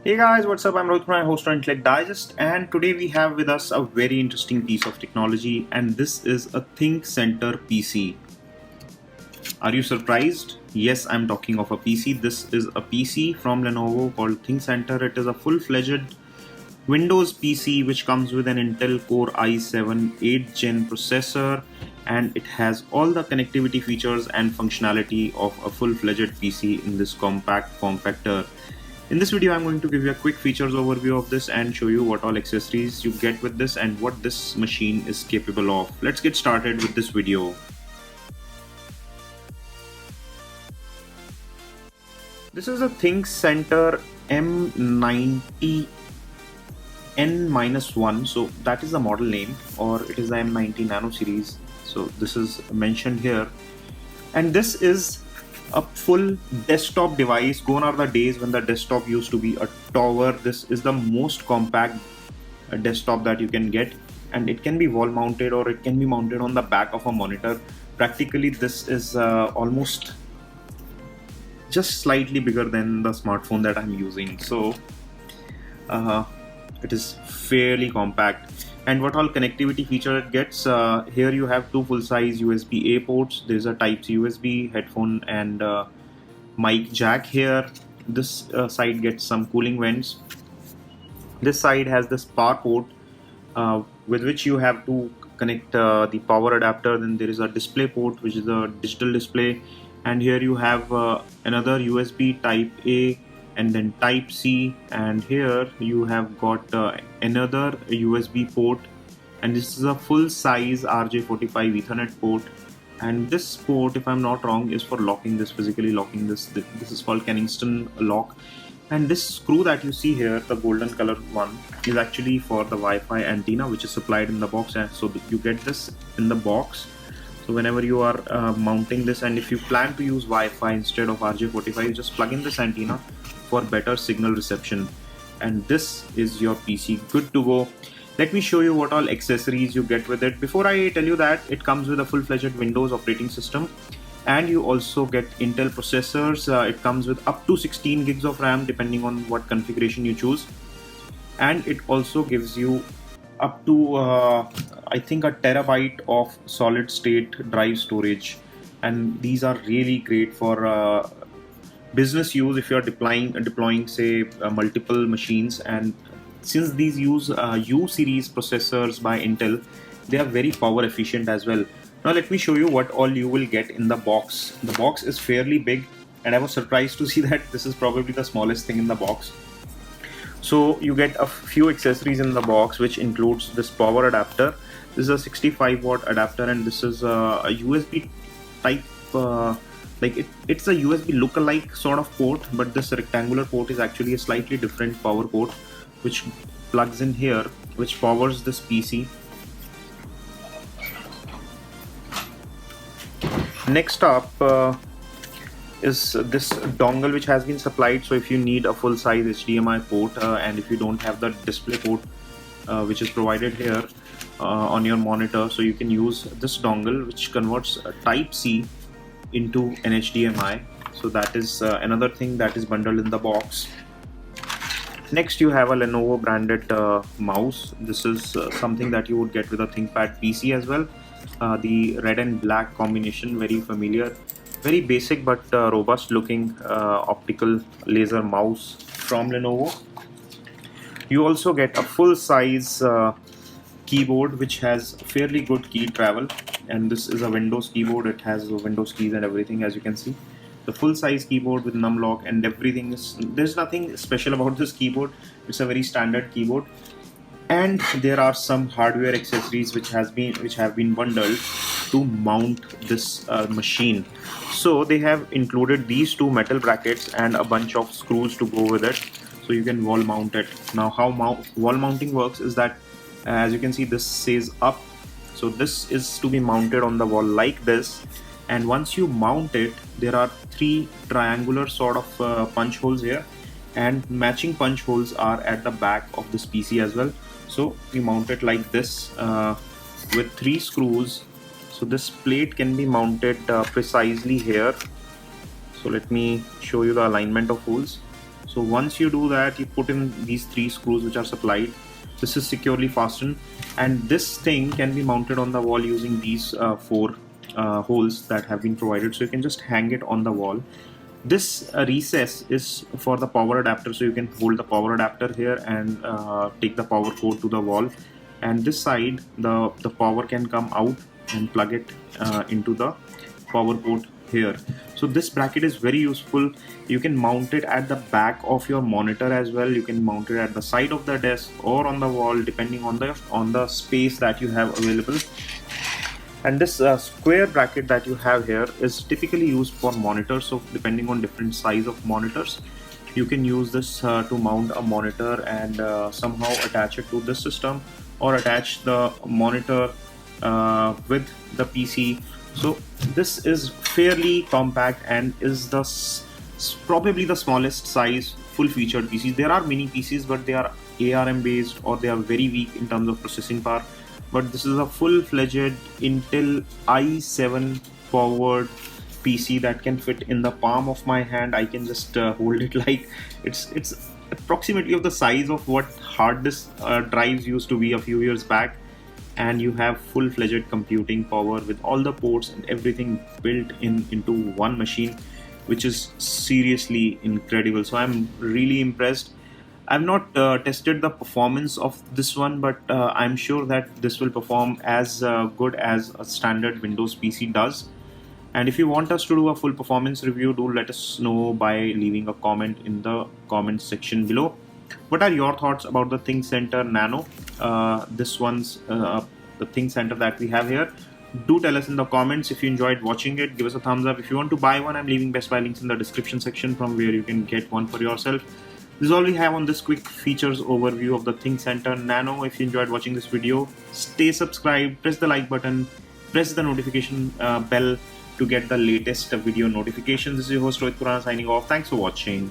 Hey guys, what's up? I'm Rohit Khurana, host on Intellect Digest, and today we have with us a very interesting piece of technology, and this is a ThinkCentre PC. Are you surprised? Yes, I'm talking of a PC. This is a PC from Lenovo called ThinkCentre. It is a full-fledged Windows PC which comes with an Intel Core i7 8th Gen processor, and it has all the connectivity features and functionality of a full-fledged PC in this compact form factor. In this video, I'm going to give you a quick features overview of this and show you what all accessories you get with this and what this machine is capable of. Let's get started with this video. This is a ThinkCentre M90n-1, so that is the model name, or it is the M90 Nano series. So this is mentioned here, and this is a full desktop device. Gone are the days when the desktop used to be a tower. This is the most compact desktop that you can get, and it can be wall mounted or it can be mounted on the back of a monitor. Practically this is almost just slightly bigger than the smartphone that I'm using, so it is fairly compact. And what all connectivity feature it gets, here you have two full-size USB-A ports. There's a Type-C USB, headphone and mic jack here. This side gets some cooling vents. This side has this power port with which you have to connect the power adapter. Then there is a display port which is a digital display, and here you have another USB Type A and then Type C, and here you have got another USB port, and this is a full size RJ45 Ethernet port. And this port, if I'm not wrong, is for locking this, physically locking this. This is called Kingston lock. And this screw that you see here, the golden color one, is actually for the Wi-Fi antenna which is supplied in the box, and so you get this in the box. So whenever you are mounting this, and if you plan to use Wi-Fi instead of RJ45, you just plug in this antenna for better signal reception, and this is your PC good to go. Let me show you what all accessories you get with it. Before I tell you that, it comes with a full-fledged Windows operating system, and you also get Intel processors. It comes with up to 16 gigs of RAM depending on what configuration you choose, and it also gives you up to I think a terabyte of solid state drive storage, and these are really great for business use if you are deploying say multiple machines. And since these use U series processors by Intel, they are very power efficient as well. Now let me show you what all you will get in the box. The box is fairly big, and I was surprised to see that this is probably the smallest thing in the box. So you get a few accessories in the box, which includes this power adapter. This is a 65 watt adapter, and this is a USB type it's a USB look-alike sort of port, but this rectangular port is actually a slightly different power port which plugs in here, which powers this PC. Next up is this dongle which has been supplied. So if you need a full-size HDMI port and if you don't have the display port which is provided here on your monitor, so you can use this dongle which converts Type-C into an HDMI. So that is another thing that is bundled in the box. Next you have a Lenovo branded mouse. This is something that you would get with a ThinkPad PC as well. The red and black combination, very familiar, very basic but robust looking optical laser mouse from Lenovo. You also get a full size keyboard which has fairly good key travel, and this is a Windows keyboard. It has Windows keys and everything, as you can see. The full size keyboard with numlock and everything there's nothing special about this keyboard. It's a very standard keyboard. And there are some hardware accessories which have been bundled to mount this machine. So they have included these two metal brackets and a bunch of screws to go with it, so you can wall mount it. Now how wall mounting works is that as you can see, this says up, so this is to be mounted on the wall like this, and once you mount it, there are three triangular sort of punch holes here, and matching punch holes are at the back of this PC as well. So you mount it like this with three screws. So this plate can be mounted precisely here. So let me show you the alignment of holes. So once you do that, you put in these 3 screws which are supplied. This is securely fastened, and this thing can be mounted on the wall using these 4 holes that have been provided. So you can just hang it on the wall. This recess is for the power adapter, so you can hold the power adapter here and take the power cord to the wall. And this side, the power can come out and plug it into the power port here. So this bracket is very useful. You can mount it at the back of your monitor as well. You can mount it at the side of the desk or on the wall, depending on the space that you have available. And this square bracket that you have here is typically used for monitors. So depending on different size of monitors, you can use this to mount a monitor and somehow attach it to this system, or attach the monitor with the PC. So this is fairly compact and is probably the smallest size full featured PCs. There are mini PCs, but they are ARM based or they are very weak in terms of processing power. But this is a full-fledged Intel i7 powered PC that can fit in the palm of my hand. I can just hold it like it's approximately of the size of what hard disk drives used to be a few years back. And you have full-fledged computing power with all the ports and everything built into one machine, which is seriously incredible. So I'm really impressed. I've not tested the performance of this one, but I'm sure that this will perform as good as a standard Windows PC does. And if you want us to do a full performance review, do let us know by leaving a comment in the comment section below. What are your thoughts about the ThinkCentre Nano? This one's the ThinkCentre that we have here. Do tell us in the comments. If you enjoyed watching it, give us a thumbs up. If you want to buy one, I'm leaving Best Buy links in the description section from where you can get one for yourself. This is all we have on this quick features overview of the ThinkCentre Nano. If you enjoyed watching this video, stay subscribed, press the like button, press the notification bell to get the latest video notifications. This is your host Rohit Khurana signing off. Thanks for watching.